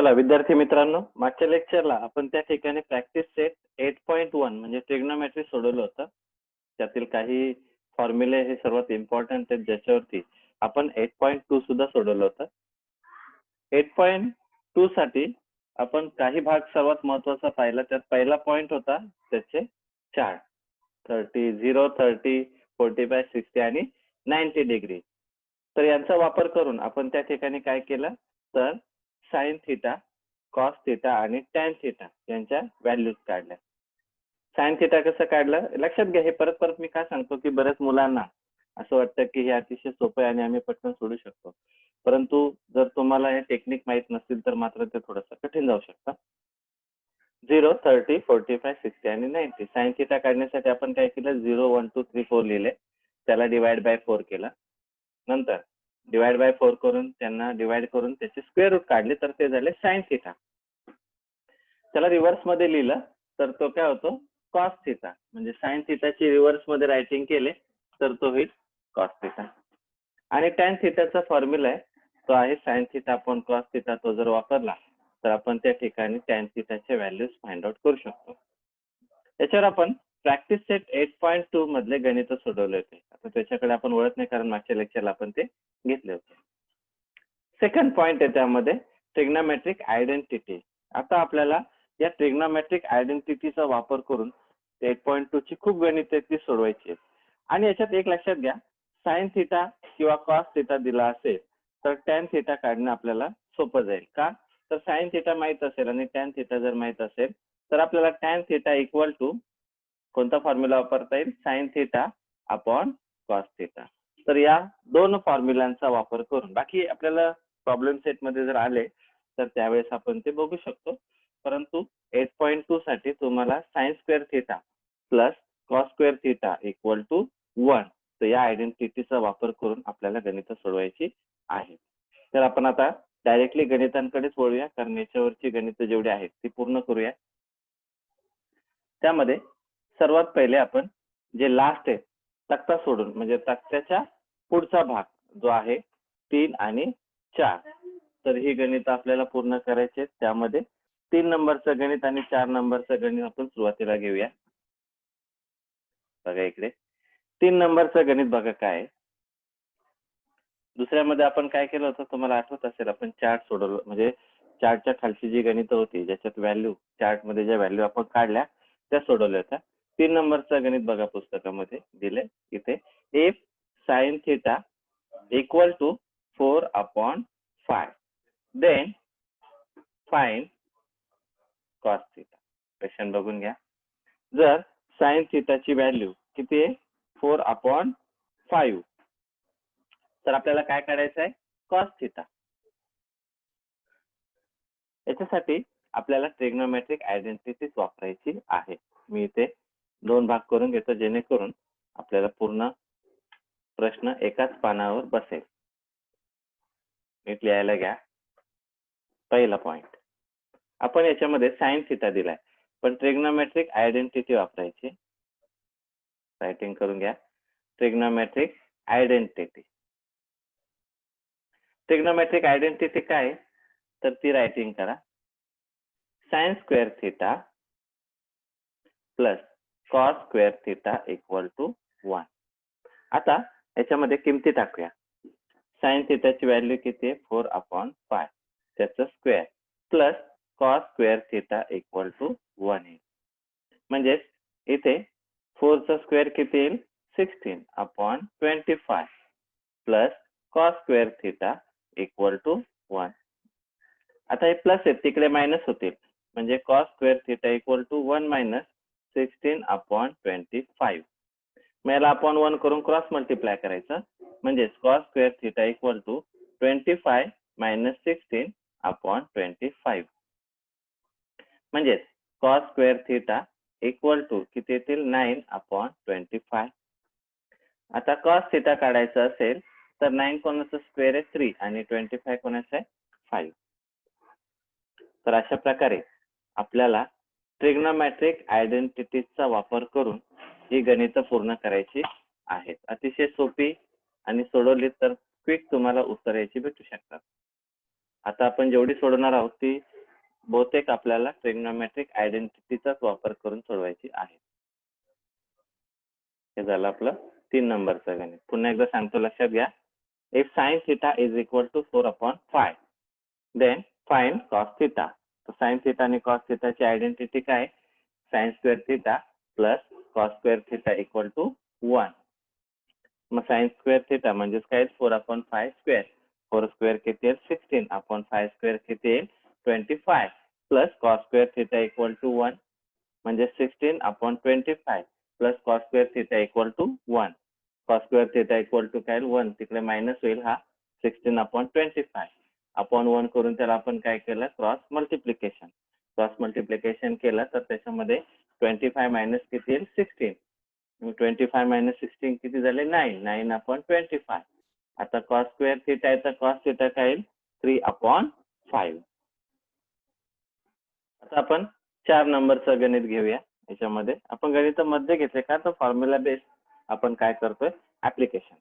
चला विद्यार्थी मित्रांनो, मागच्या लेक्चरला आपण त्या ठिकाणी प्रॅक्टिस सेट 8.1 म्हणजे ट्रिग्नोमेट्री सोडवलं होतं. त्यातील काही फॉर्म्युले हे सर्वात इम्पॉर्टंट आहेत, ज्याच्यावरती आपण 8.2 सुद्धा सोडवलं होतं. 8.2 साठी आपण काही भाग सर्वात महत्वाचा पाहिला. त्यात पहिला पॉइंट होता त्याचे चार्ट 30, 0, 30, 45, 60 आणि 90 डिग्री. तर यांचा वापर करून आपण त्या ठिकाणी काय केलं, तर साइन थिटा, कॉस थिटा आणि टॅन थिटा यांच्या व्हॅल्यूज काढल्या. साइन थिटा कसं काढलं लक्षात घ्या. हे परत परत मी काय सांगतो की बऱ्याच मुलांना असं वाटतं की हे अतिशय सोपं आहे आणि आम्ही पटकन सोडू शकतो, परंतु जर तुम्हाला हे टेक्निक माहित नसतील तर मात्र ते थोडंसं कठीण जाऊ शकतं. 0, 30, 45, 60 आणि 90 साइन थिटा काढण्यासाठी आपण काय केलं, 0, 1, 2, 3, 4 लिहिले, त्याला डिवाइड बाय 4 केलं, नंतर डिवाइड बाय 4 करून त्यांना डिवाइड करून त्याचे स्क्वेअर रूट काढले, तर ते झाले साइन थिटा. त्याला रिव्हर्स मध्ये लिहिलं तर तो काय होतो, कॉस थिटा. म्हणजे साइन थिटाची रिव्हर्स मध्ये रायटिंग केले तर तो होईल कॉस थिटा. आणि टॅन थिटाचा फॉर्म्युला आहे तो आहे sign theta upon cos theta. तो जर वापरला तर आपण त्या ठिकाणी टॅन थिटाचे व्हॅल्यूज फाइंड आउट करू शकतो. त्याच्यावर आपण प्रॅक्टिस सेट 8.2 मधले गणित सोडवले होते. आता त्याच्याकडे आपण वळत नाही कारण मागच्या लेक्चरला आपण ते घेतले होते. सेकंड पॉइंट आहे त्यामध्ये ट्रिग्नोमेट्रिक आयडेंटिटी. आता आपल्याला या ट्रिग्नोमेट्रिक आयडेंटिटीचा वापर करून 8.2 ची खूप गणिते ती सोडवायची आहेत. आणि याच्यात एक लक्षात घ्या, साइन थिटा किंवा कॉस थिटा दिला असेल तर टॅन थिटा काढणं आपल्याला सोपं जाईल. का, तर साइन थिटा माहित असेल आणि टॅन थिटा जर माहित असेल तर आपल्याला टॅन थिटा इक्वल टू कोणता फॉर्म्युला वापरता येईल, sine theta upon cos theta. तर या दोन फॉर्म्युलांचा वापर करून बाकी आपल्याला प्रॉब्लेम सेट मध्ये जर आले तर त्यावेळेस आपण ते बघू शकतो. परंतु 8.2 साठी तुम्हाला sine square theta plus cos square theta equal to 1, तर या आयडेंटिटीचा वापर करून आपल्याला गणित सोडवायची आहे. तर आपण आता डायरेक्टली गणितांकडेच वळूया, कारण याच्यावरची गणित जेवढी आहेत ती पूर्ण करूया. त्यामध्ये सर्वात पहिले आपण जे लास्ट आहे तक्ता सोडून, म्हणजे तक्त्याच्या पुढचा भाग जो आहे 3 आणि 4, तर ही गणित आपल्याला पूर्ण करायचे. त्यामध्ये 3 नंबरचं गणित आणि 4 नंबरचं गणित आपण सुरुवातीला घेऊया. बघा इकडे 3 नंबरचं गणित बघा काय. दुसऱ्यामध्ये आपण काय केलं होतं तुम्हाला आठवत असेल, आपण चार्ट सोडवलं, म्हणजे चार्टच्या खालची जी गणित होती ज्याच्यात व्हॅल्यू चार्ट मध्ये ज्या व्हॅल्यू आपण काढल्या त्या सोडवल्या होत्या. 3 नंबरचं गणित बघा पुस्तकामध्ये दिले इथे, if sine theta equal to 4 upon 5 then find cos theta. Question बघून घ्या. जर साइन थिटाची व्हॅल्यू किती आहे, 4 अपॉन 5, तर आपल्याला काय काढायचं आहे, कॉस थिटा. याच्यासाठी आपल्याला ट्रिग्नोमेट्रिक आयडेंटिटीज वापरायची आहे. मी इथे 2 भाग करून घेतो जेणेकरून आपल्याला पूर्ण प्रश्न एकाच पानावर बसेल. नीट लिहायला घ्या. पहिला पॉइंट, आपण याच्यामध्ये साइन थिटा दिलाय पण ट्रिग्नोमेट्रिक आयडेंटिटी वापरायची. रायटिंग करून घ्या, ट्रिग्नोमेट्रिक आयडेंटिटी. ट्रिग्नोमेट्रिक आयडेंटिटी काय तर ती रायटिंग करा, sine square theta plus cos square theta equal to 1. आता याच्यामध्ये किमती टाकूया. साइन थिटाची व्हॅल्यू किती आहे, 4 अपॉन 5, त्याचं square plus cos square theta equal to 1 येईल. म्हणजेच इथे 4 चा स्क्वेअर किती येईल, 16 upon 25 plus cos square theta equal to 1. आता हे प्लस आहे तिकडे मायनस होतील, म्हणजे cos square theta equal to 1 minus 16 upon 25. मग याला अपॉन 1 करून क्रॉस मल्टिप्लाय करायचं, म्हणजे cos square theta equal to 25 minus 16 upon 25. म्हणजे cos square theta equal to किती येतील, 9 अपॉन 25. आता कॉस थिटा काढायचं असेल तर 9 कोणाचं स्क्वेअर आहे 3 आणि 25 कोणाचं आहे 5. तर अशा प्रकारे आपल्याला ट्रिग्नोमेट्रिक आयडेंटिटीजचा वापर करून ही गणित पूर्ण करायची आहेत. अतिशय सोपी आणि सोडवली तर क्विक तुम्हाला उत्तर याची भेटू शकतात. आता आपण जेवढी सोडवणार आहोत ती बहुतेक आपल्याला ट्रिग्नोमेट्रिक आयडेंटिटीचाच वापर करून सोडवायची आहे. हे झालं आपलं 3 नंबरचं गणित. पुन्हा एकदा सांगतो, लक्षात घ्या. If sin theta is equal to 4/5, then find cos theta. तर sin theta आणि cos theta ची आयडेंटिटी काय? sin square theta plus cos square theta equal to 1. मग sin square theta म्हणजेच काय? 4/5 स्क्वेअर. 4 स्क्वेअर किती येईल? 16/5 स्क्वेअर किती येईल? 25 plus cos square theta equal to 1 म्हणजे 16/25 plus cos square theta equal to 1. cos square theta equal to काय? 1. तिकडे मायनस होईल हा 16/25 अपॉन 1 करून त्याला आपण काय केलं? Cross multiplication. क्रॉस मल्टिप्लिकेशन केलं तर त्याच्यामध्ये 25 मायनस किती येईल? 16. 25 मायनस 16 किती झाले? 9. 9/25. आता cos square theta आहे तर cos theta काय येईल? 3/5. आता आपण 4 नंबरचं गणित घेऊया. याच्यामध्ये आपण गणितामध्ये घेतले का तर फॉर्म्युला बेस आपण काय करतोय? ऍप्लिकेशन.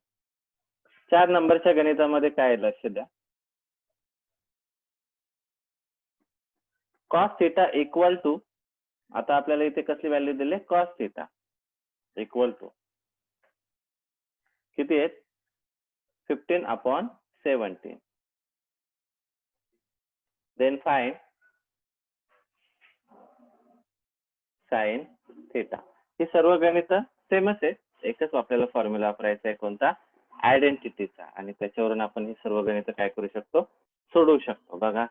4 नंबरच्या गणितामध्ये काय आहे? लक्ष द्या. cos theta इक्वल टू, आता आपल्याला इथे कसली व्हॅल्यू दिली? cos theta इक्वल टू किती आहेत? 15/17. Then find sin theta. ही सर्व गणित सेमच आहे. एकच आपल्याला फॉर्म्युला वापरायचा आहे, कोणता? आयडेंटिटीचा. आणि त्याच्यावरून आपण ही सर्व गणित काय करू शकतो? सोडवू शकतो. बघा,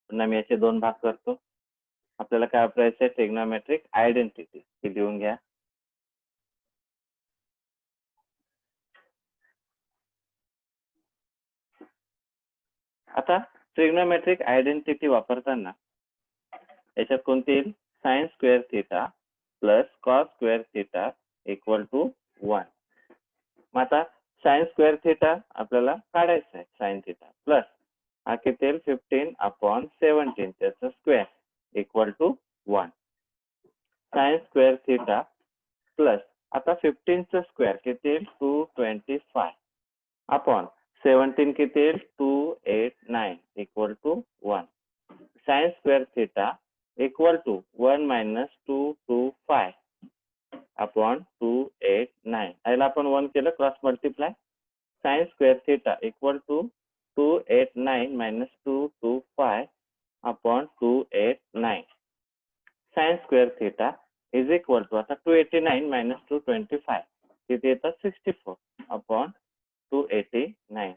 पुन्हा मी याचे 2 भाग करतो. आपल्याला काय वापरायचं आहे? Trigonometric identity. ही लिहून घ्या. आता ट्रिग्नोमेट्रिक आयडेंटिटी वापरताना याच्यात कोणती येईल? Sine square theta plus cos square theta equal to 1. मग आता साइन स्क्वेअर थिटा आपल्याला काढायचा आहे. साइन थिटा प्लस हा किती येईल? 15/17 त्याचा square equal to 1. Sine square theta plus आता 15चा स्क्वेअर किती येईल? 225 अपॉन 17 किती येईल? 289 equal to 1. Sine square theta equal to 1 minus 225 upon 289. याला आपण 1 केलं cross multiply. Sine square theta equal to 289 minus 225 upon 289. Sine square theta is equal to, आता 289 मायनस 225 किती येतात? 64 upon 289.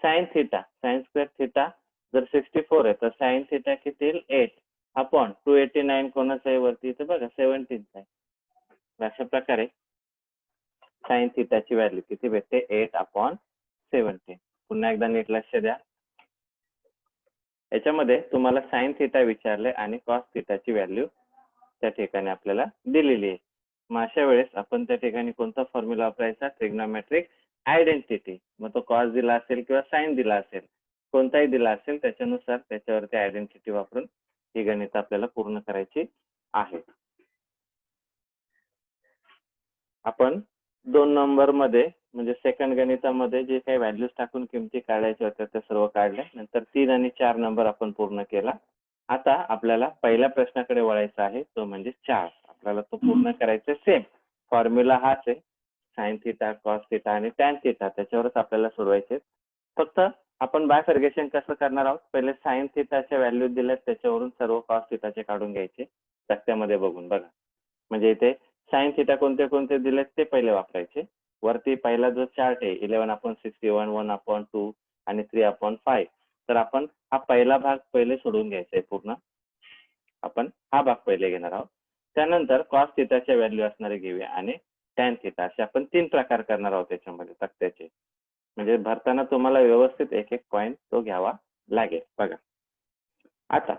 Sine theta, sine square theta जर 64 आहे तर sine theta किती येईल? 8 अपॉन 289 कोणाचं आहे वरती? इथे बघा 17 आहे. अशा प्रकारे साइन थिटाची व्हॅल्यू किती भेटते? 8/17. पुन्हा एकदा नीट लक्ष द्या. याच्यामध्ये तुम्हाला साइन थिटा विचारले आणि कॉस थिटाची व्हॅल्यू त्या ठिकाणी आपल्याला दिलेली आहे. मग अशा वेळेस आपण त्या ठिकाणी कोणता फॉर्म्युला वापरायचा? Trigonometric identity. मग तो कॉस दिला असेल किंवा साइन दिला असेल, कोणताही दिला असेल, त्याच्यानुसार त्याच्यावरती आयडेंटिटी वापरून ही गणित आपल्याला पूर्ण करायची आहे. आपण 2 नंबर मध्ये म्हणजे सेकंड गणितामध्ये जे काही व्हॅल्यूज टाकून किमती काढायच्या होत्या त्या सर्व काढल्या. नंतर 3 आणि 4 नंबर आपण पूर्ण केला. आता आपल्याला पहिल्या प्रश्नाकडे वळायचं आहे, तो म्हणजे 4. आपल्याला तो पूर्ण करायचा. सेम फॉर्म्युला हाच आहे, साइन थिटा, कॉस थिटा आणि टॅन थिटा. त्याच्यावरच आपल्याला सोडवायचे. फक्त आपण बायफर्गेशन कसं करणार आहोत? पहिले साइन थिटाच्या व्हॅल्यू दिल्यात त्याच्यावरून सर्व कॉस थिटाचे काढून घ्यायचे तक्त्यामध्ये बघून. बघा, म्हणजे इथे साइन थिटा कोणते कोणते दिलेत ते पहिले वापरायचे. वरती पहिला जो चार्ट आहे 11/61, 1/2 आणि 3/5. तर आपण हा पहिला भाग पहिले सोडून घ्यायचा आहे पूर्ण. आपण हा भाग पहिले घेणार आहोत. त्यानंतर कॉस थिटाच्या व्हॅल्यू असणारे घेऊया आणि टॅन थिटा, असे आपण 3 प्रकार करणार आहोत त्याच्यामध्ये तक्त्याचे. म्हणजे भरताना तुम्हाला व्यवस्थित एक एक पॉइंट तो घ्यावा लागेल. बघा, आता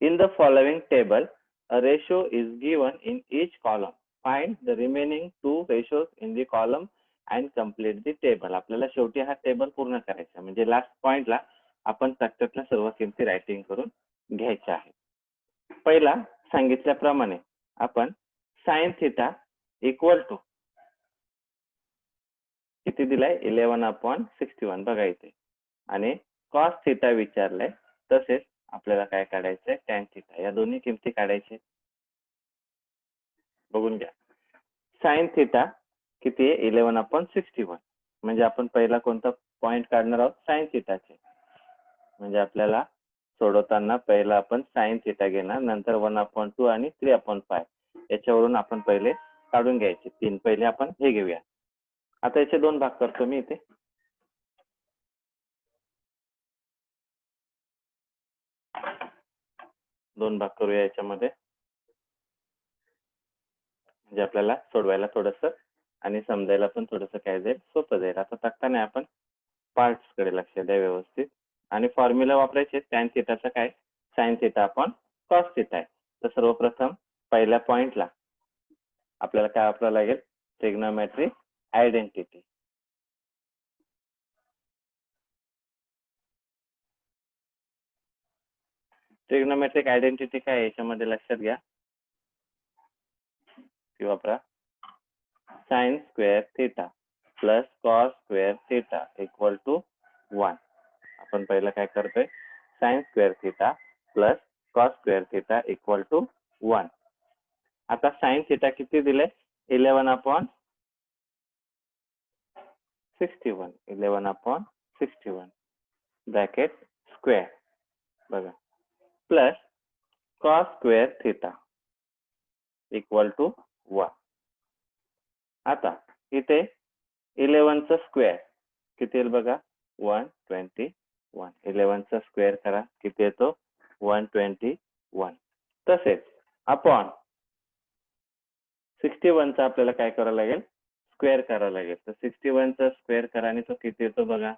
in the following table a ratio is given in each column. Find the remaining 2 ratios in the column and complete the table. आपल्याला शेवटी हा टेबल पूर्ण करायचा, म्हणजे लास्ट पॉइंटला आपण तक्त्यातल्या सर्व किमती रायटिंग करून घ्यायच्या आहेत. पहिला सांगितल्याप्रमाणे आपण साइन थिटा इक्वल टू किती दिलाय? 11/61. बघा इथे. आणि कॉस थिटा विचारलंय, तसेच आपल्याला काय काढायचंय, टॅन थिटा. या दोन्ही किमती काढायचे. बघून घ्या. साइन थिटा किती आहे, 11/61. म्हणजे आपण पहिला कोणता पॉइंट काढणार आहोत, साइन थिटाचे. म्हणजे आपल्याला सोडवताना पहिला आपण साइन थिटा घेणार, नंतर 1/2 आणि 3/5 याच्यावरून आपण पहिले काढून घ्यायचे. 3 पहिले आपण हे घेऊया. आता याचे 2 भाग करतो मी इथे. दोन भाग करूया याच्यामध्ये, म्हणजे आपल्याला सोडवायला थोडंसं आणि समजायला पण थोडंसं काय जाईल, सोपं जाईल. आता तक्ता नाही, आपण पार्ट्स कडे लक्ष द्या व्यवस्थित. आणि फॉर्म्युला वापरायचे. टॅन थिटाचा काय, sine theta upon cos theta आहे. तर सर्वप्रथम पहिल्या पॉइंटला आपल्याला काय वापरावं लागेल, ट्रिग्नोमेट्रिक आयडेंटिटी. ट्रिग्नोमेट्रिक आयडेंटिटी काय आहे याच्यामध्ये लक्षात घ्या, ती वापरा. Sine square theta plus cos square theta equal to 1. आपण पहिलं काय करतोय, sine square theta plus cos square theta equal to 1. आता साइन थिटा किती दिले, 11/61. 11/61 ब्रॅकेट स्क्वेअर बघा, plus cos square theta equal to 1. आता इथे 11चा स्क्वेअर किती येईल बघा, 121. 11चा स्क्वेअर करा, किती येतो, 121. तसेच अपॉन 61चा आपल्याला काय करावं लागेल, स्क्वेअर करावं लागेल. तर 61चा स्क्वेअर करा आणि तो किती येतो बघा.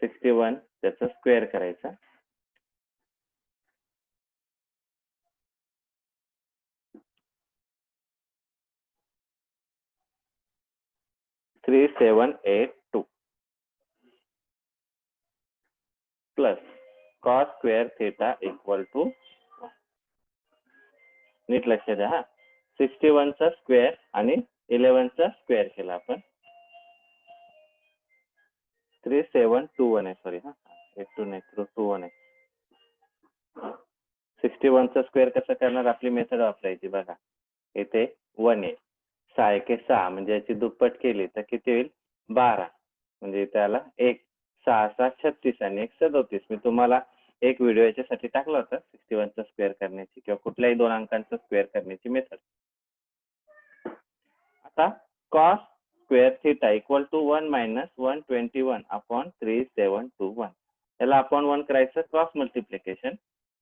61 त्याचा स्क्वेअर करायचा. 3782 plus cos square theta equal to, नीट लक्ष द्या हा, 61चा स्क्वेअर आणि 11चा स्क्वेअर केला आपण, 3721 आहे, सॉरी हा, 82 नाही 21 आहे. 61चा स्क्वेअर कसं करणार, आपली मेथड वापरायची बघा. इथे 1 आहे, 6 एके 6 म्हणजे याची दुप्पट केली तर किती होईल, 12. म्हणजे त्याला 1 6 6 36 आणि 1 37. मी तुम्हाला एक व्हिडिओ याच्यासाठी टाकला होता, 61चा स्क्वेअर करण्याची किंवा कुठल्याही 2 अंकांचा स्क्वेअर करण्याची मेथड. आता cos square theta equal to 1 minus 121 upon 3721. याला अपॉन 1 करायचं, cross multiplication.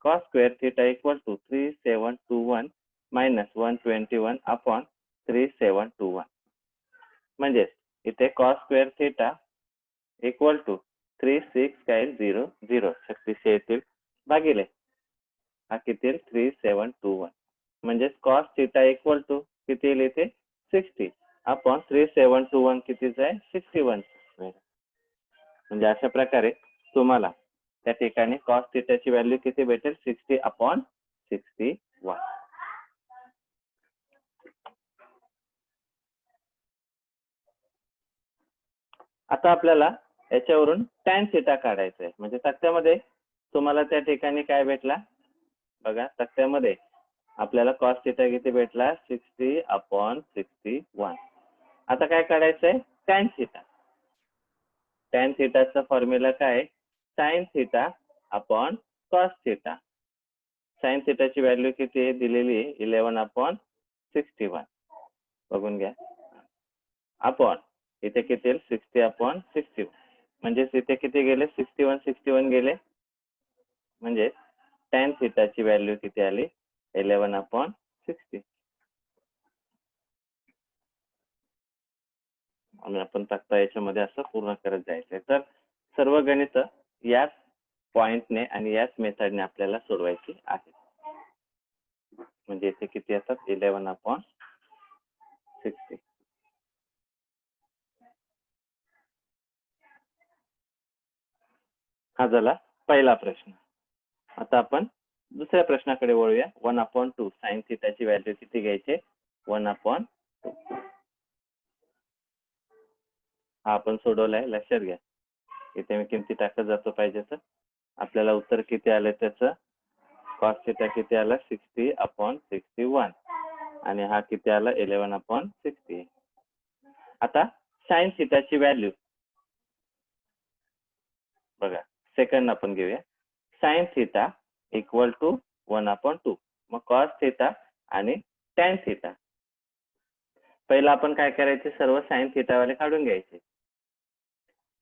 Cos square theta equal to 3721 minus 121 upon 3721. म्हणजे इथे cos square theta equal to 3600 36 येतील भागिले हा किती येईल, 3721. म्हणजे कॉस थिटा इक्वल टू किती येईल इथे, 60 अपॉन 3721 कितीच आहे, 61. म्हणजे अशा प्रकारे तुम्हाला त्या ठिकाणी कॉस थिटाची व्हॅल्यू किती भेटेल, 60/61. आता आपल्याला याच्यावरून टॅन थिटा काढायचा आहे. म्हणजे तक्त्यामध्ये तुम्हाला त्या ठिकाणी काय भेटला बघा, तक्त्यामध्ये आपल्याला कॉस थिटा किती भेटला, 60/61. आता काय काढायचंय, टॅन थिटा. टॅन थिटाचा फॉर्म्युला काय, sine theta upon cos theta. Sine थिटाची व्हॅल्यू किती आहे दिलेली आहे, 11/61. बघून घ्या. अपॉन इथे किती येईल, 60/61. म्हणजे इथे किती गेले, 61 गेले. म्हणजे टॅन थिटाची व्हॅल्यू किती आली, 11/60. आणि आपण तक्ता याच्यामध्ये असं पूर्ण करत जायचंय. तर सर्व गणित याच पॉइंटने आणि याच मेथडने आपल्याला सोडवायची आहे. म्हणजे इथे किती येतात, 11/60. हा झाला पहिला प्रश्न. आता आपण दुसऱ्या प्रश्नाकडे वळूया. 1/2 साइन थिटाची व्हॅल्यू किती घ्यायची, 1/2. हा आपण सोडवलाय, लक्षात घ्या. इथे मी किमती टाकत जातो पाहिजे तर. आपल्याला उत्तर किती आले त्याचं? कॉस थिटा किती आला? 60/61 आणि हा किती आला? 11/60. आता साइन थिटाची व्हॅल्यू बघा, सेकंड आपण घेऊया. Sine theta equal to 1/2. मग कॉस थिटा आणि टॅन थिटा. पहिला आपण काय करायचे? सर्व साइन थिटा वाले काढून घ्यायचे.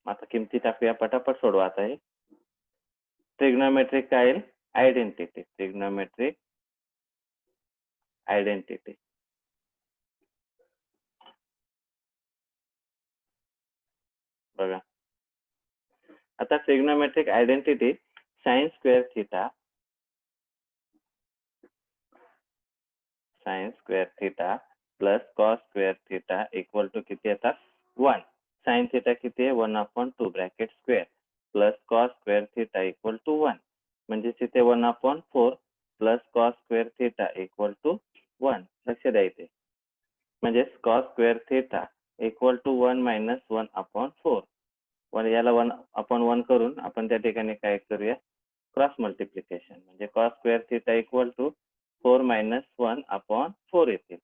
आता किमती टाकूया, पटापट सोडवा आता हे. ट्रिग्नोमेट्रिक काय येईल? आयडेंटिटी. Trigonometric identity. बघा, आता trigonometric identity sine square theta plus cos square theta equal to किती येतात? 1. साइन थिटा किती आहे? 1/2 bracket square plus cos square theta equal to 1. म्हणजे तिथे 1/4 plus cos square theta equal to 1. लक्ष द्या इथे. म्हणजे cos square theta equal to 1 minus 1/4. याला 1/1 करून आपण त्या ठिकाणी काय करूया? Cross multiplication. म्हणजे cos square theta equal to 4 minus 1/4 येतील.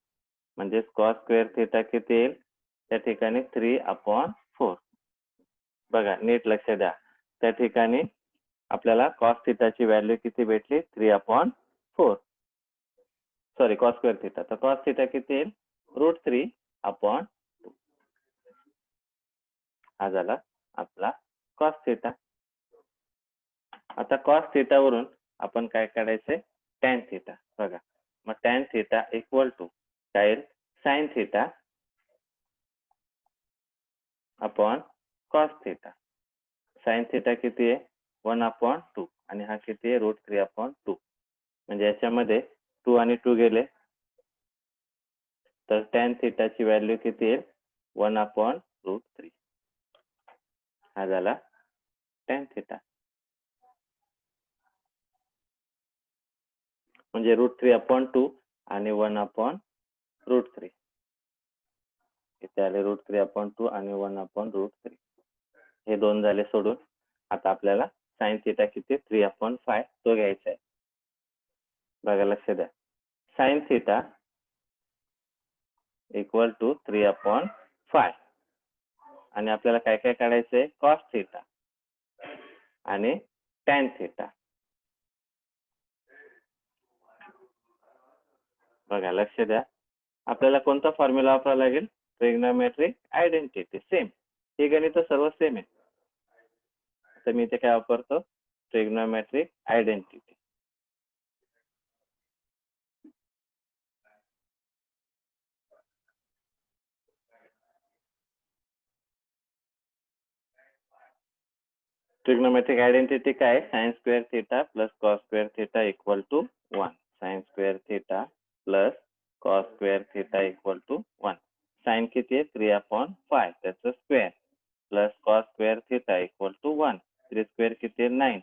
म्हणजे कॉस स्क्वेअर थिटा किती येईल? त्या ठिकाणी 3/4. बघा, नीट लक्ष द्या. त्या ठिकाणी आपल्याला कॉस थिटाची व्हॅल्यू किती भेटली? 3/4. Sorry, cos square theta. तर कॉस थिटा किती येईल? √3/2. हा झाला आपला कॉस थिटा. आता कॉस थिटा वरून आपण काय काढायचंय? Tan theta. बघा, मग टॅन थिटा इक्वल टू काय येईल? Sine theta upon cos theta. Sine theta किती आहे? 1/2 आणि हा किती आहे? √3/2. म्हणजे याच्यामध्ये 2 आणि 2 गेले तर टॅन थिटाची व्हॅल्यू किती येईल? 1/√3. हा झाला टॅन थिटा. म्हणजे √3/2 आणि 1/√3. इथे आले √3/2 आणि 1/√3. हे दोन झाले सोडून. आता आपल्याला साइन थिटा किती? 3/5 तो घ्यायचा आहे. बघा, लक्ष द्या. साइन थिटा इक्वल टू 3/5 आणि आपल्याला काय काय काढायचंय? कॉस थिटा आणि टॅन थिटा. बघा, लक्ष द्या. आपल्याला कोणता फॉर्म्युला वापरावा लागेल? Trigonometric identity. सेम, हे गणित सर्व सेम आहे. तर मी इथे काय वापरतो? Trigonometric identity. ट्रिग्नोमेट्रिक आयडेंटिटी काय? Sine square theta plus cos square theta equal to 1. Sine square theta plus cos square theta equal to 1. Sine किती आहे? 3/5 त्याचं square plus cos square theta equal to 1. 3 square किती आहे?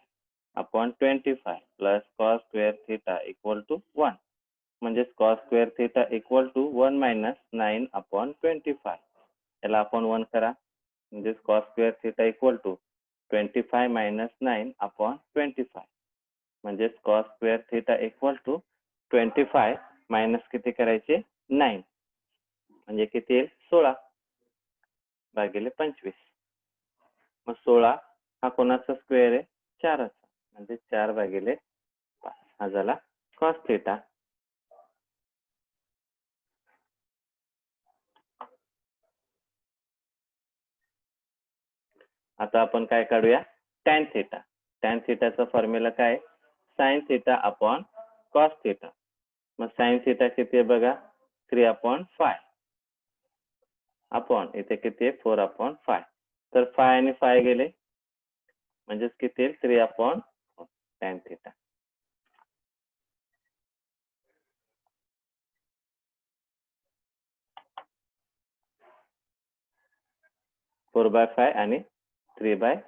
9/25 plus cos square theta equal to 1. म्हणजेच cos square theta equal to 1 minus 9/25. याला आपण 1 करा. म्हणजेच cos square theta equal to 25 minus 9/25. म्हणजेच cos square theta equal to 25 minus किती करायचे? 9. म्हणजे किती येईल? 16/25. मग 16 हा कोणाचा स्क्वेअर आहे? 4चा. म्हणजे 4/5. हा झाला कॉस थिटा. आता आपण काय काढूया? Tan theta. टॅन थिटाचा फॉर्म्युला काय? Sine theta upon cos theta. मग साइन थिटा किती आहे? बघा, 3/5 अपॉन इथे किती आहे? 4/5. तर 5 आणि 5 गेले म्हणजेच किती येईल? 3/4 टॅन थिटा. - 4/5 आणि 3/4.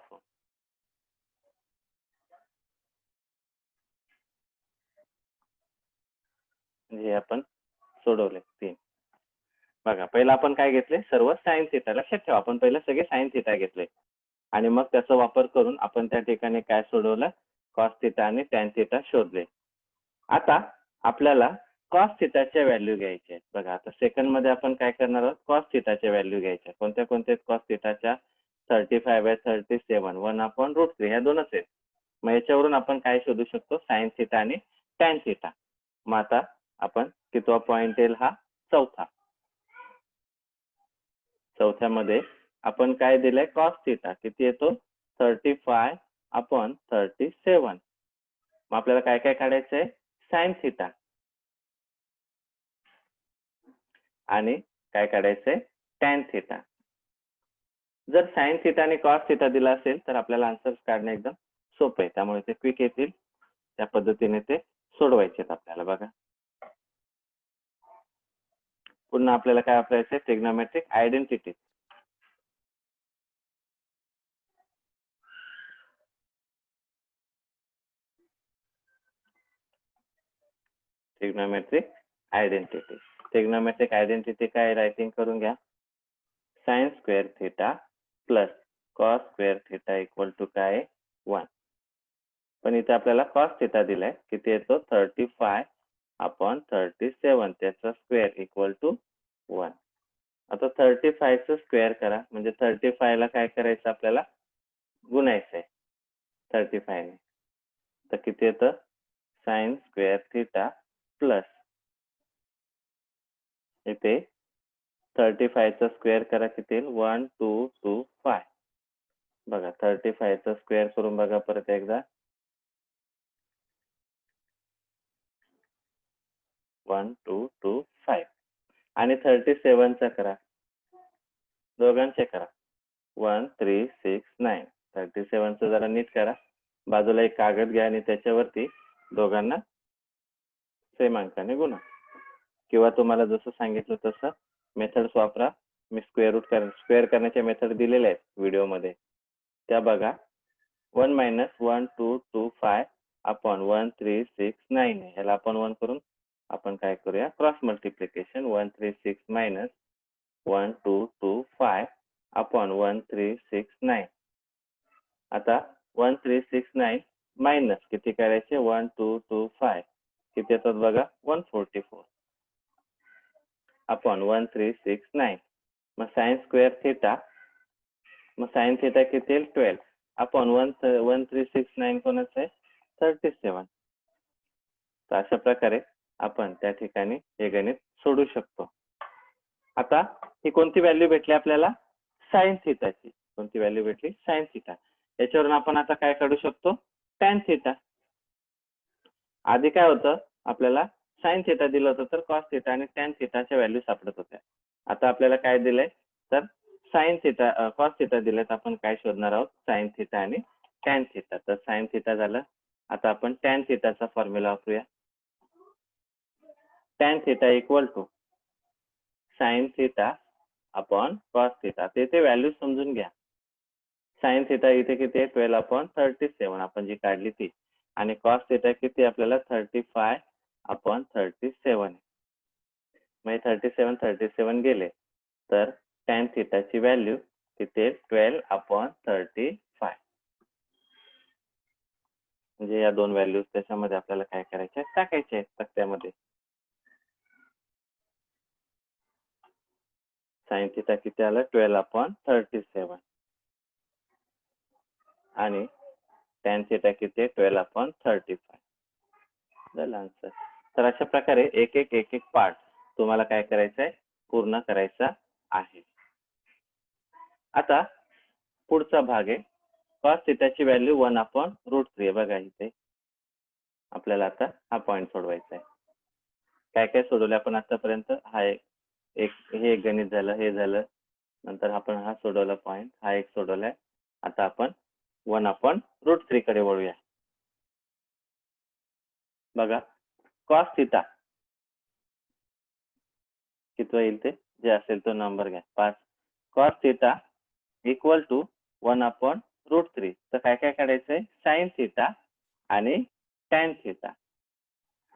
म्हणजे आपण सोडवले 3. बघा, पहिला आपण काय घेतले? सर्व साइन थिटा. लक्षात ठेवा, आपण पहिला सगळे साइन थिटा घेतले. आणि मग त्याचा वापर करून आपण त्या ठिकाणी काय सोडवलं, कॉस थिटा आणि टॅन थिटा शोधले. आता आपल्याला कॉस थिटाच्या व्हॅल्यू घ्यायच्या आहेत. बघा आता सेकंड मध्ये आपण काय करणार आहोत, कॉस थिटाच्या व्हॅल्यू घ्यायच्या. कोणत्या कोणत्या कॉस थिटाच्या? 35/37 1/√3 ह्या दोनच आहेत. मग याच्यावरून आपण काय शोधू शकतो, साइन थिटा आणि टॅन थिटा. मग आता आपण कितवा पॉइंट येईल, हा चौथा. चौथ्यामध्ये आपण काय दिलंय, कॉस थिटा किती येतो, 35/37. मग आपल्याला काय काय काढायचंय, साइन थिटा आणि काय काढायचंय, टॅन थिटा. जर साइन थिटा आणि कॉस थिटा दिला असेल तर आपल्याला आन्सर काढणे एकदम सोपं आहे, त्यामुळे ते क्विक येतील. त्या पद्धतीने ते सोडवायचे आहेत आपल्याला. बघा पुन्हा आपल्याला काय वापरायचंय, trigonometric identity. Trigonometric identity. Trigonometric identity काय, रायटिंग करून घ्या. Sine square theta plus cos square theta equal to काय, 1. पण इथे आपल्याला कॉस थिटा दिलाय, किती येतो, 35/37, त्याचा स्क्वेअर इक्वल टू 1. आता 35 चं स्क्वेअर करा, म्हणजे 35 ला काय करायचं, आपल्याला गुणायचंय 35 ने. तर किती येतं, साइन स्क्वेअर थिटा प्लस इथे 35 चा स्क्वेअर करा, किती येईल, 1225. बघा 35 चा स्क्वेअर करून बघा परत एकदा, 1225. आणि 37 चा करा, दोघांचे करा, 1369. 37 चा जरा नीट करा, बाजूला एक कागद घ्या आणि त्याच्यावरती दोघांना सेम अंकाने गुणा, किंवा तुम्हाला जसं सांगितलं तसं मेथड्स वापरा. मी स्क्वेअर करण्याचे मेथड दिलेले आहेत व्हिडिओमध्ये, त्या बघा. 1 - 1225 अपॉन 1369, ह्याला आपण 1 करून आपण काय करूया, क्रॉस मल्टिप्लिकेशन. 136 - 1225 अपॉन 1369. आता 1369 मायनस किती करायचे, 1225 किती येतात बघा, 144 अपॉन 1369. मग साइन स्क्वेअर थिटा, मग साइन थिटा किती येईल, 12 अपॉन 1369 कोणाचं आहे, 37. तर अशा प्रकारे आपण त्या ठिकाणी हे गणित सोडू शकतो. आता ही कोणती व्हॅल्यू भेटली आपल्याला, साइन थिटाची. कोणती व्हॅल्यू भेटली, साइन थिटा. याच्यावरून आपण आता काय काढू शकतो, टॅन थिटा. आधी काय होतं, आपल्याला साइन थिटा दिलं होतं, तर कॉस थिटा आणि टॅन थिटाच्या व्हॅल्यू सापडत होत्या. आता आपल्याला काय दिलंय, तर साइन थिटा, कॉस थिटा दिलेत, आपण काय शोधणार आहोत, साइन थिटा आणि टॅन थिटा. तर साइन थिटा झालं. आता आपण टॅन थिटाचा फॉर्म्युला वापरूया. Tan theta equal to sine theta upon cos theta. तेथे व्हॅल्यू समजून घ्या. साइन थिटा इथे किती आहे, 12/37 आपण जी काढली ती, आणि कॉस थिटा किती आपल्याला 35/37. मग 37 गेले, तर टॅन थिटाची व्हॅल्यू किती, 12/35. म्हणजे या दोन व्हॅल्यूज त्याच्यामध्ये आपल्याला काय करायचे, टाकायचे आहेत तक्त्यामध्ये. साइन थिटा किती आलं, 12/37, आणि टॅन थिटा किती, 12/35. झालं आन्सर. तर अशा प्रकारे एक एक पार्ट तुम्हाला काय करायचं आहे, पूर्ण करायचा आहे. आता पुढचा भाग आहे, कॉस थिटाची व्हॅल्यू 1/√3. बघा इथे आपल्याला आता हा पॉइंट सोडवायचा आहे. काय काय सोडवले आपण आतापर्यंत, हा हे एक गणित झालं, हे झालं, नंतर आपण हा सोडवला पॉइंट, हा एक सोडवलाय. आता आपण 1/√3 कडे वळूया. बघा कॉस थिटा किती येईल, ते जे असेल तो नंबर घ्या, 5. Cos theta equal to 1/√3. तर काय काय काढायचंय, साइन थिटा आणि टॅन थिटा.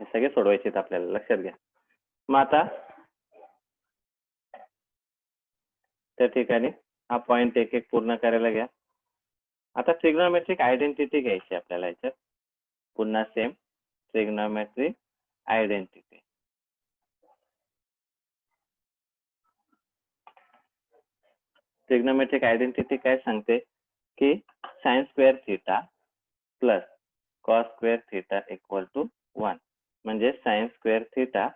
हे सगळे सोडवायचे आहेत आपल्याला, लक्षात घ्या. मग आता त्या ठिकाणी हा पॉइंट एक पूर्ण करायला घ्या. आता ट्रिग्नोमेट्रिक आयडेंटिटी घ्यायची आपल्याला याच्यात. पुन्हा same trigonometric identity. Trigonometric identity काय सांगते की sine square theta plus cos square theta equal to 1. म्हणजे sine square theta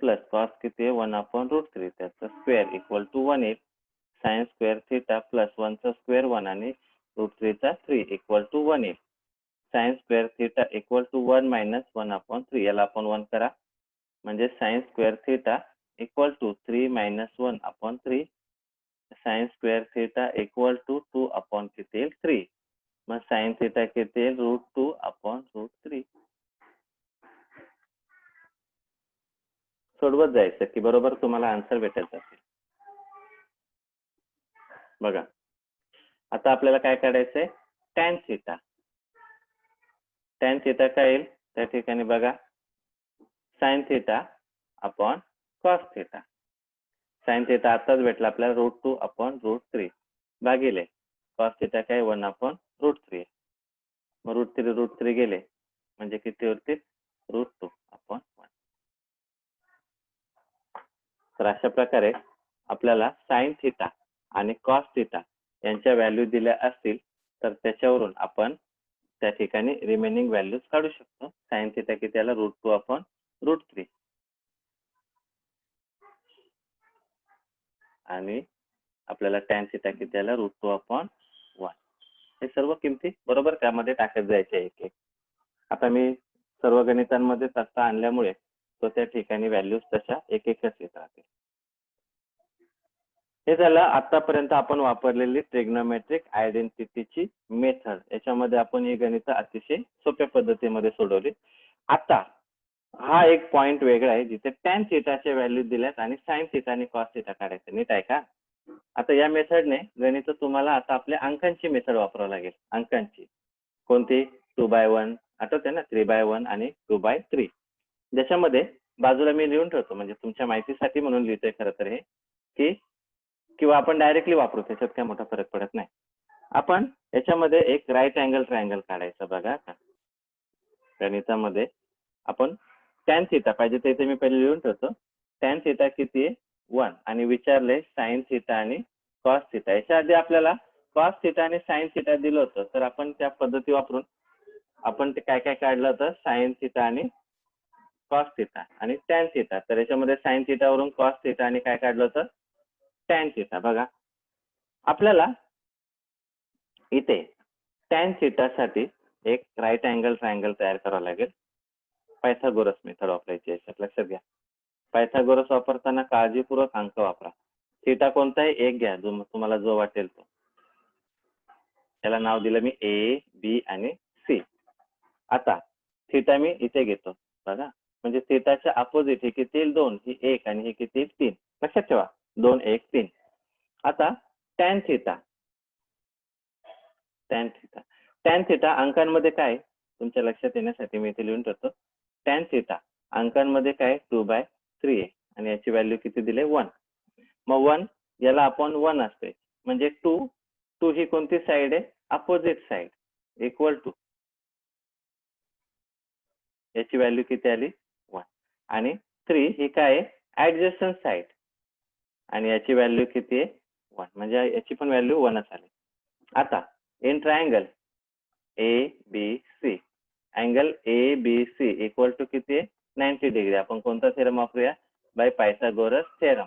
plus cos किती आहे 1/√3, त्याचा स्क्वेअर इक्वल टू 1 येईल. साइन स्क्वेअर थीटा प्लस 1 चा स्क्वेअर 1 आणि √3 चा 3 इक्वल टू 1 येईल. Sine square theta equal to 1 minus 1/3, याला आपण 1 करा. म्हणजे sine square theta equal to 3 minus 1/3. Sine square theta equal to 2 किती येईल 3. मग साइन थीटा किती येईल √2/√3. सोडवत जायचं की बरोबर तुम्हाला आन्सर भेटत जातील. बघा आता आपल्याला काय काढायचंय, टॅन थीटा. टॅन थीटा काय येईल त्या ठिकाणी बघा, sine theta upon cos theta. Sine theta आताच भेटला आपल्याला √2/√3 भागिले कॉस थीटा काय 1/√3. मग √3 गेले म्हणजे किती होतील √2/1. तर अशा प्रकारे आपल्याला साइन थीटा आणि कॉस थीटा यांच्या व्हॅल्यू दिल्या असतील तर त्याच्यावरून आपण त्या ठिकाणी रिमेनिंग व्हॅल्यूज काढू शकतो. साइन थीटा किती आला √2/√3 आणि आपल्याला टॅन थीटा किती आला √2/1. हे सर्व किमती बरोबर त्यामध्ये टाकत जायचे एक एक. आता मी सर्व गणितांमध्ये तसा आणल्यामुळे तो त्या ठिकाणी व्हॅल्यूज तशा एक एकच येत राहतील. हे झालं आतापर्यंत आपण वापरलेली ट्रिग्नोमेट्रिक आयडेंटिटीची मेथड. याच्यामध्ये आपण ही गणित अतिशय सोप्या पद्धतीमध्ये सोडवली. आता हा एक पॉइंट वेगळा आहे जिथे टॅन थीटाचे व्हॅल्यू दिल्यात आणि साइन थीटा आणि कॉस थीटा काढायचं. नीट आहे का? आता या मेथडने गणित तुम्हाला आता आपल्या अंकांची मेथड वापरावं लागेल. अंकांची कोणती 2/1 आठवते ना, 3/1 आणि 2/3. ज्याच्यामध्ये बाजूला मी लिहून ठेवतो म्हणजे तुमच्या माहितीसाठी म्हणून लिहितोय खरं तर हे, की किंवा आपण डायरेक्टली वापरू त्याच्यात काय मोठा फरक पडत नाही. आपण याच्यामध्ये एक राईट अँगल ट्रायंगल काढायचा. बघा का गणितामध्ये आपण टॅन थीटा पाहिजे तर इथे मी पहिले लिहून ठेवतो. टॅन थीटा किती आहे 1 आणि विचारले साइन थीटा आणि कॉस थीटा. याच्या आधी आपल्याला कॉस थीटा आणि साइन थीटा दिलं होतं तर आपण त्या पद्धती वापरून आपण ते काय काय काढलं होतं, साइन थीटा आणि कॉस थीटा आणि टॅन थीटा. तर याच्यामध्ये साइन थीटा वरून कॉस थीटा आणि काय काढलं होतं टॅन थीटा. बघा आपल्याला इथे टॅन थीटा साठी एक राईट अँगल ट्रायंगल तयार करावं लागेल. पायथागोरस मेथड वापरायची आहे, लक्षात घ्या. पायथागोरस वापरताना काळजीपूर्वक अंक वापरा. थीटा कोणताही एक घ्या तुम्हाला जो वाटेल तो. त्याला नाव दिलं मी ए, बी आणि सी. आता थीटा मी इथे घेतो. बघा म्हणजे थीटाच्या अपोजिट हे किती येईल 2, ही 1 आणि हे किती येईल 3. लक्षात ठेवा 2, 1, 3. आता tan theta. Tan theta tan theta अंकांमध्ये काय तुमच्या लक्षात येण्यासाठी मी इथे लिहून ठेवतो. टॅन थीटा अंकांमध्ये काय 2/3 आहे आणि याची व्हॅल्यू किती दिले 1. मग 1 याला आपण 1 असते म्हणजे 2 ही कोणती साइड आहे अपोजिट साइड इक्वल टू याची व्हॅल्यू किती आली 1 आणि 3 ही काय आहे ऍडजस्टंट साइड आणि याची व्हॅल्यू किती आहे 1 म्हणजे याची पण व्हॅल्यू 1च आली. आता in triangle A B C, angle A B C equal to किती आहे 90 डिग्री. आपण कोणता थेरम वापरूया बाय पायथागोरस थेरम.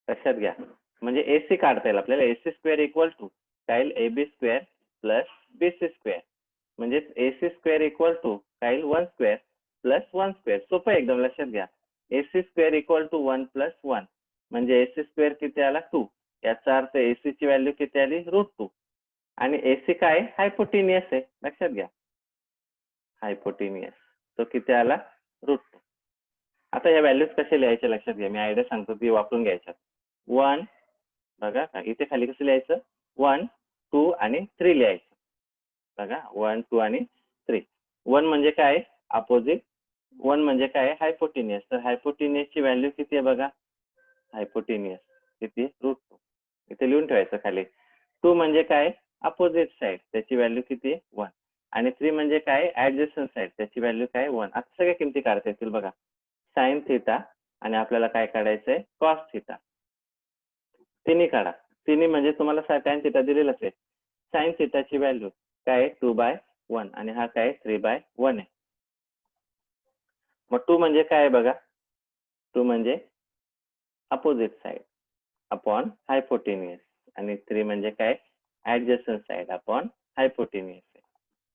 लक्षात घ्या म्हणजे एसी काढता येईल आपल्याला. एसी स्क्वेअर इक्वल टू काय येईल A B square plus B C square म्हणजे एसी स्क्वेअर इक्वल टू काय येईल 1 स्क्वेअर प्लस 1 स्क्वेअर. सोपं एकदम, लक्षात घ्या. AC square equal to 1 plus 1 म्हणजे एसी स्क्वेअर किती आला 2. याचा अर्थ एसी ची व्हॅल्यू किती आली √2 आणि एसी काय हायपोटेनियस आहे. लक्षात घ्या हायपोटेनियस तो किती आला √2. आता या व्हॅल्यूज कसे लिहायचे लक्षात घ्या. मी आयडिया सांगतो ती वापरून घ्यायच्या. 1 बघा इथे खाली कसं लिहायचं 1, 2 आणि 3 लिहायचं. बघा 1, 2 आणि 3. 1 म्हणजे काय अपोजिट, 1 म्हणजे काय हायपोटेनियस. तर हायपोटेनियस ची व्हॅल्यू किती आहे बघा, हायपोटेनियस किती √2 इथे लिहून ठेवायचं खाली. 2 म्हणजे काय अपोजिट साइड, त्याची व्हॅल्यू किती आहे 1. आणि 3 म्हणजे काय ऍडजस्टंट साइड, त्याची व्हॅल्यू काय 1. आता सगळ्या किमती काढता येतील बघा. साइन थिटा आणि आपल्याला काय काढायचंय कॉस थिटा. तिन्ही काढा. तिन्ही म्हणजे तुम्हाला टॅन थिटा दिलेलाच आहे. साइन थिटाची व्हॅल्यू काय आहे 2/1 आणि हा काय 3/1 आहे. मग 2 म्हणजे काय आहे बघा. 2 म्हणजे अपोजिट साइड अपॉन हायपोटेनियस आणि 3 म्हणजे काय ऍडजस्टंट साइड अपॉन हायपोटेनियस.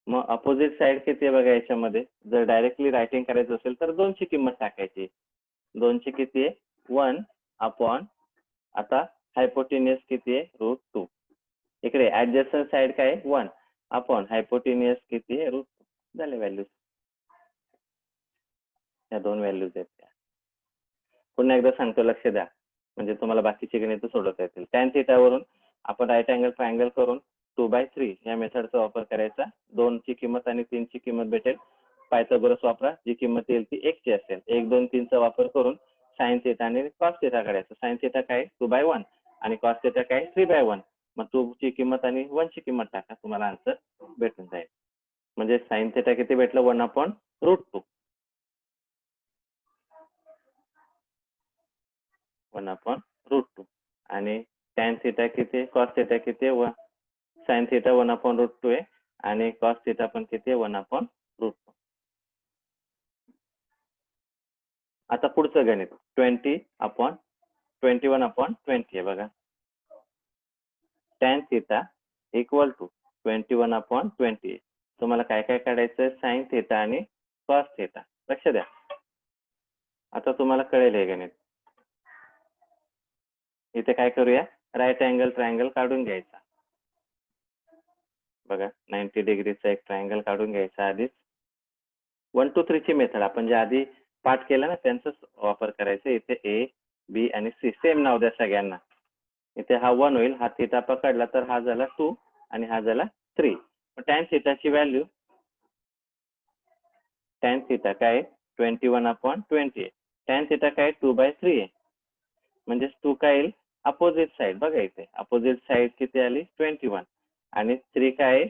मग अपोजिट साइड किती आहे बघा याच्यामध्ये. जर डायरेक्टली रायटिंग करायचं असेल तर 2 ची किंमत टाकायची. 2 ची किती आहे 1 अपॉन आता हायपोटेनियस किती आहे √2. इकडे ऍडजस्टंट साइड काय 1 अपॉन हायपोटेनियस किती आहे √2. झाले व्हॅल्यूज. या 2 व्हॅल्यूज आहेत त्या. पुन्हा एकदा सांगतो लक्ष द्या म्हणजे तुम्हाला बाकीचे गणित सोडवता येतील. टॅन थिटा वरून आपण राईट अँगल ट्रायंगल करून 2/3 या मेथडचा वापर करायचा. 2 ची किंमत आणि 3 ची किंमत भेटेल. पायथागोरस वापरा, जी किंमत येईल ती 1 ची असेल. 1, 2, 3 चा वापर करून साइन थिटा आणि कॉस थिटा काढायचा. साइन थिटा काय 2/1 आणि कॉस थिटा काय 3/1. मग 2 ची किंमत आणि 1 ची किंमत टाका, तुम्हाला आन्सर भेटून जाईल. म्हणजे साइन थिटा किती भेटलं 1/√2. 1/√2 आणि टॅन थिटा किती कॉस थिटा किती साइन थिटा 1/√2 आहे आणि कॉस थिटा पण किती आहे 1/√2. आता पुढचं गणित 21/20 आहे बघा. Tan theta equal to 21/20. तुम्हाला काय काय काढायचं साइन थिटा आणि कॉस थिटा. लक्ष द्या, आता तुम्हाला कळेल हे गणित. इथे काय करूया राईट अँगल ट्रायंगल काढून घ्यायचा बघा. 90 डिग्रीचा एक ट्रायंगल काढून घ्यायचा. आधीच 1, 2, 3 ची मेथड आपण जे आधी पाठ केला ना त्यांचाच वापर करायचा. इथे ए बी आणि सी सेम नाव द्या सगळ्यांना. इथे हा 1 होईल, हा थिटा पकडला तर हा झाला 2 आणि हा झाला 3. टॅन थिटाची व्हॅल्यू टॅन थिटा काय 21/20 आहे. टॅन थिटा काय 2/3 आहे. म्हणजे 2 काय येईल अपोजिट साइड. बघा इथे अपोजिट साइड किती आली 21 आणि 3 काय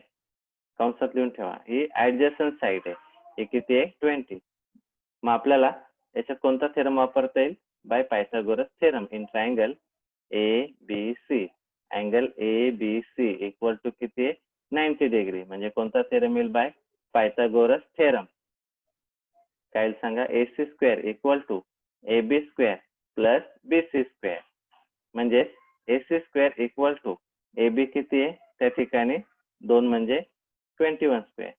कंसात लिहून ठेवा ही ऍडजस्टंट साइड आहे. हे किती आहे 20. मग आपल्याला याच्यात कोणता थेरम वापरता येईल by Pythagoras theorem in triangle A B C. Angle A B C equal to किती आहे 90 डिग्री. म्हणजे कोणता थेरम येईल बाय पायथागोरस थेरम. काय सांगा AC square equal to AB square plus BC square. म्हणजे AC square equal to AB किती आहे त्या ठिकाणी 2 म्हणजे 21 स्क्वेअर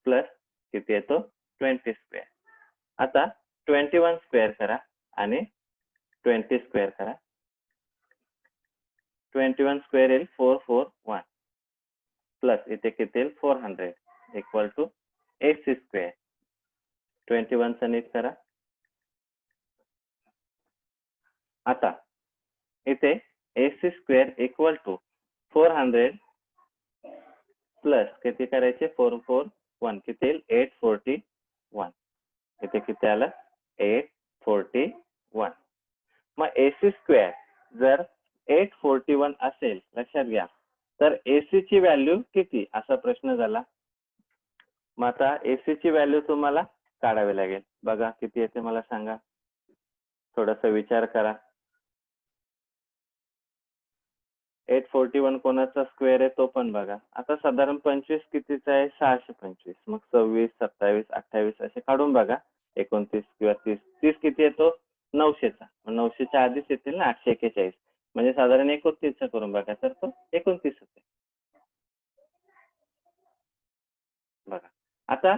प्लस किती येतो 20 स्क्वेअर. आता 21 स्क्वेअर करा आणि 20 स्क्वेअर करा. 21 स्क्वेअर येईल 441 प्लस इथे किती येईल 400 इक्वल टू AC स्क्वेअर. 21 चा नीट करा. आता इथे AC square equal to 400 plus किती करायचे 441 किती येईल 841. इथे किती आलं 841. मग AC स्क्वेअर जर 841 असेल लक्षात घ्या तर AC ची व्हॅल्यू किती असा प्रश्न झाला. मग आता AC ची व्हॅल्यू तुम्हाला काढावी लागेल. बघा किती येते मला सांगा. थोडासा विचार करा. 841 कोणाचा स्क्वेअर आहे तो पण बघा. आता साधारण 25 कितीचा आहे 625. मग 26, 27, 28 असे काढून बघा. 29 किंवा 30. 30 किती येतो 900चा. मग 900च्या आधीच येतील ना 841. म्हणजे साधारण 29चा करून बघा तर तो 29 होते. बघा आता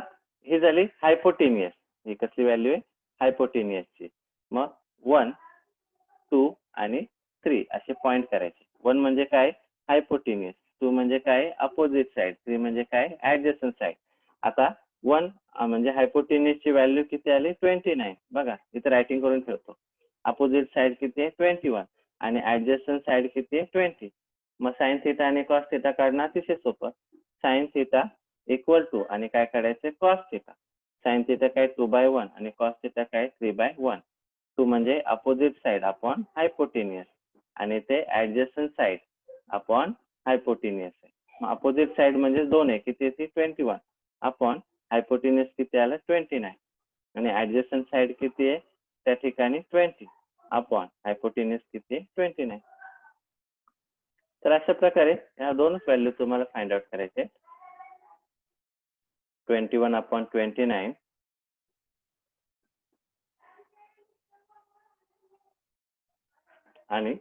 ही झाली हायपोटेनियस. ही कसली व्हॅल्यू आहे हायपोटेनियसची. मग 1, 2 आणि 3 असे पॉइंट करायचे. 1 म्हणजे काय हायपोटेनियस, 2 म्हणजे काय अपोजिट साइड, 3 म्हणजे काय ऍडजस्टंट साइड. आता 1 म्हणजे हायपोटेनियसची व्हॅल्यू किती आली 29. बघा इथे रायटिंग करून ठेवतो. अपोजिट साइड किती आहे 21 आणि ऍडजस्टंट साइड किती आहे 20. मग साइन थिटा आणि कॉस थिटा काढणं अतिशय सोपं. साइन थिटा इक्वल टू आणि काय काढायचं कॉस थिटा. साइन थिटा काय 2/1 आणि कॉस थिटा काय 3/1. 2 म्हणजे अपोजिट साइड अपॉन हायपोटेनियस आणि ते ऍडजस्टंट साइड अपॉन हायपोटेनियस आहे. अपोजिट साइड म्हणजे 2 आहे, किती येते 21 अपॉन हायपोटेन्यूज किती आलं 29 आणि ऍडजस्टंट साइड किती आहे त्या ठिकाणी 20 अपॉन हायपोटेन्यूज किती आहे 29. तर अशा प्रकारे या दोनच व्हॅल्यू तुम्हाला फाइंड आउट करायचे. 21 अपॉन 29 आणि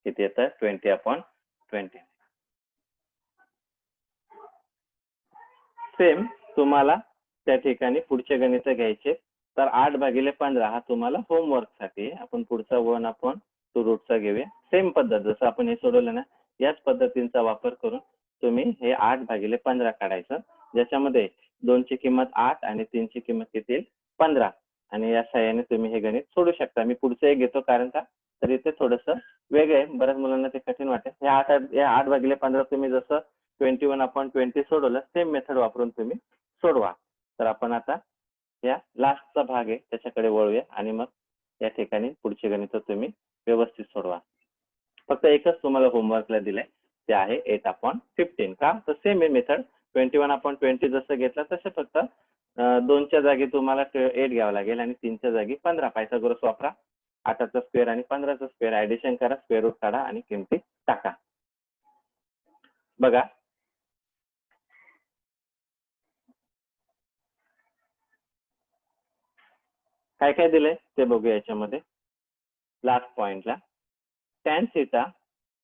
किती येतं 20 अपॉन 20. सेम तुम्हाला त्या ठिकाणी पुढचे गणित घ्यायचे. तर 8/15 हा तुम्हाला होमवर्क साठी. आपण पुढचा 1 अपॉन 2 रूटचा घेऊया. सेम पद्धत जसं आपण हे सोडवलं ना, याच पद्धतींचा वापर करून तुम्ही हे 8/15 काढायचं, ज्याच्यामध्ये 2 ची किंमत 8 आणि 3 ची किंमत किती येईल 15. आणि या सहाय्याने तुम्ही हे गणित सोडू शकता. मी पुढचं एक घेतो कारण का तर इथे थोडंसं वेगळं आहे, बऱ्याच मुलांना ते कठीण वाटेल. हे 8/15 तुम्ही जसं 21 अपॉन 20 सोडवलं, सेम मेथड वापरून तुम्ही सोडवा. तर आपण आता या लास्टचा भाग आहे त्याच्याकडे वळूया आणि मग या ठिकाणी पुढचे गणित तुम्ही व्यवस्थित सोडवा. फक्त एकच तुम्हाला होमवर्कला दिलंय, ते आहे 8/15. का तर सेम आहे मेथड. 21 अपॉन 20 जसं घेतलं तसं फक्त 2च्या जागी तुम्हाला 8 घ्यावं लागेल आणि 3च्या जागी 15. पायथागोरस वापरा. 8चा स्क्वेअर आणि 15चा स्क्वेअर ऍडिशन करा, स्क्वेअर रूट काढा आणि किमती टाका. बघा काय काय दिलंय ते बघूया याच्यामध्ये. लास्ट पॉइंटला tan theta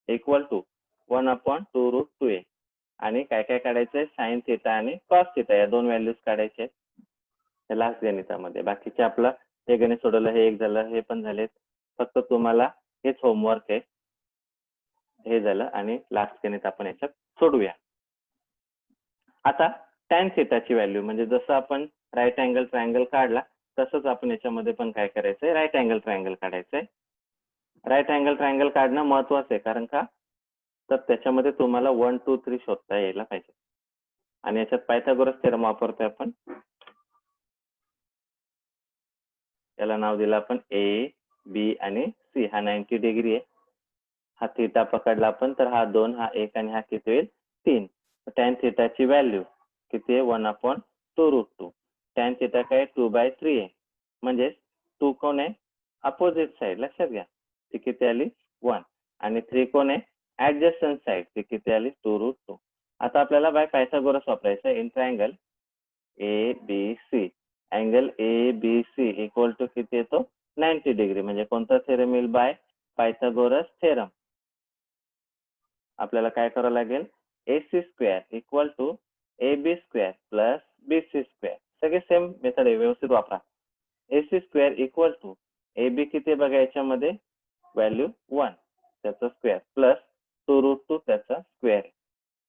equal to 1 upon 2 root 2a आणि काय काय काढायचंय साइन थिटा आणि कॉस थिटा या दोन व्हॅल्यूज काढायचे आहेत लास्ट गणितामध्ये. बाकीचे आपलं हे गणित सोडवलं, हे एक झालं, हे पण झालेत. फक्त तुम्हाला हेच होमवर्क आहे, हे झालं आणि लास्ट गणित आपण याच्यात सोडूया. आता tan थिटाची व्हॅल्यू म्हणजे जसं आपण राईट अँगल ट्रायंगल काढला तसंच आपण याच्यामध्ये पण काय करायचंय राईट अँगल ट्रायंगल काढायचंय. राईट अँगल ट्रायंगल काढणं महत्वाचं आहे कारण का तर त्याच्यामध्ये तुम्हाला 1 2 3 शोधता यायला पाहिजे आणि याच्यात पायथागोरस थेरम वापरतोय आपण. याला नाव दिलं आपण ए बी आणि सी. हा 90 डिग्री आहे. हा थिटा पकडला आपण तर हा 2 हा 1 आणि हा किती होईल 3. tan थिटाची व्हॅल्यू किती आहे 1 अपॉन 2 रूट 2. tan थिटा काय 2/3 आहे म्हणजे 2 कोण आहे अपोजिट साइड लक्षात घ्या ती किती आली 1 आणि 3 कोण आहे ऍडजस्टंट साइड ती किती आली 2 रूट 2. आता आपल्याला बाय पायथागोरस वापरायचं in triangle A B C. Angle A B C equal to किती येतो 90 डिग्री म्हणजे कोणता थेरम येईल बाय पायथागोरस थेरम. आपल्याला काय करावं लागेल AC square equal to AB square plus BC square. सगळे सेम मेथड आहे, व्यवस्थित वापरा. AC square equal to AB किती बघा याच्यामध्ये व्हॅल्यू 1 त्याचा स्क्वेअर प्लस 2 रूट 2 त्याचा स्क्वेअर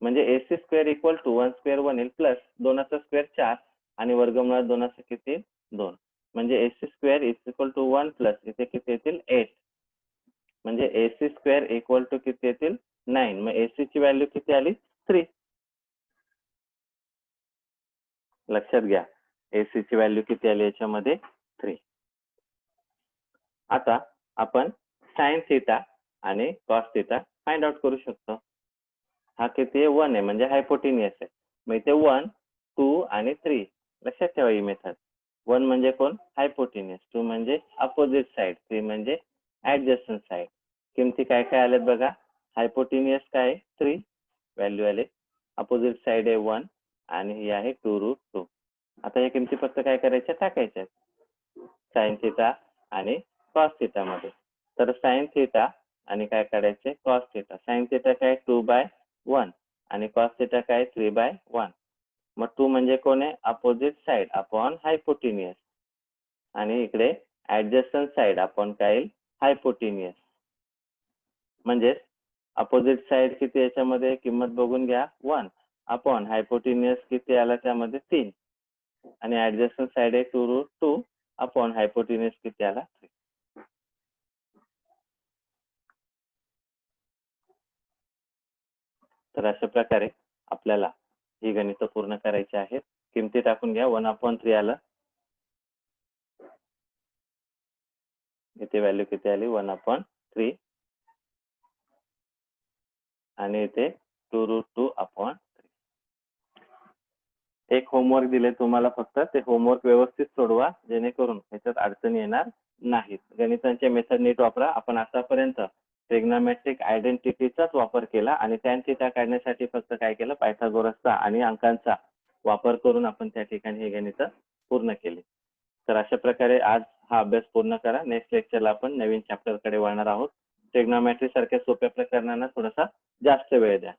म्हणजे AC square equal to 1 square 1 येईल प्लस 2चा स्क्वेअर 4 आणि वर्गमुळात 2चा किती 2 म्हणजे AC square is equal to 1 plus इथे किती येतील 8 म्हणजे AC स्क्वेअर इक्वल टू किती येतील 9. मग AC ची व्हॅल्यू किती आली 3. लक्षात घ्या AC ची व्हॅल्यू किती आली याच्यामध्ये 3. आता आपण साइन थिटा आणि कॉस थिटा फाइंड आउट करू शकतो. हा किती आहे 1 आहे म्हणजे हायपोटेन्युअस आहे. मग इथे 1 2 आणि 3 लक्षात ठेवा ही मेथड. 1 म्हणजे कोण हायपोटेन्युअस, 2 म्हणजे अपोजिट साइड, 3 म्हणजे ऍडजस्टंट साइड. किमती काय काय आल्यात बघा. हायपोटेन्युअस काय 3 व्हॅल्यू आले, अपोजिट साइड आहे 1 आणि ही आहे 2 रूट 2. आता या किमती फक्त काय करायच्या टाकायच्या साइन थिटा आणि कॉस थिटा मध्ये. तर साइन थिटा आणि काय काढायचे कॉस थिटा. साइन थिटा काय 2/1 आणि कॉस थिटा काय 3/1. मग 2 म्हणजे कोण आहे अपोजिट साइड अपॉन हायपोटेन्युअस आणि इकडे ऍडजस्टंट साइड अपॉन काय येईल हायपोटेन्युअस. म्हणजे अपोजिट साइड किती याच्यामध्ये किंमत बघून घ्या 1 अपॉन हायपोटेन्युअस किती आला त्यामध्ये 3 आणि ऍडजस्टंट साइड आहे 2 रूट 2 अपॉन हायपोटेन्युअस किती आला 3. तर अशा प्रकारे आपल्याला ही गणित पूर्ण करायची आहेत. किमती टाकून घ्या 1/3 आलं, इथे व्हॅल्यू किती आली 1/3 आणि इथे 2√2/3. एक होमवर्क दिले तुम्हाला, फक्त ते होमवर्क व्यवस्थित सोडवा जेणेकरून ह्याच्यात अडचणी येणार नाहीत. गणितांचे मेथड नीट वापरा. आपण आतापर्यंत ट्रिग्नोमेट्रिक आयडेंटिटीचाच वापर केला आणि tan थीटा काढण्यासाठी फक्त काय केलं, पायथागोरसचा आणि अंकांचा वापर करून आपण त्या ठिकाणी हे गणित पूर्ण केले. तर अशा प्रकारे आज हा अभ्यास पूर्ण करा. नेक्स्ट लेक्चरला आपण नवीन चॅप्टर कडे वळणार आहोत. ट्रिग्नोमेट्री सारख्या सोप्या प्रकरणांना थोडासा जास्त वेळ द्या.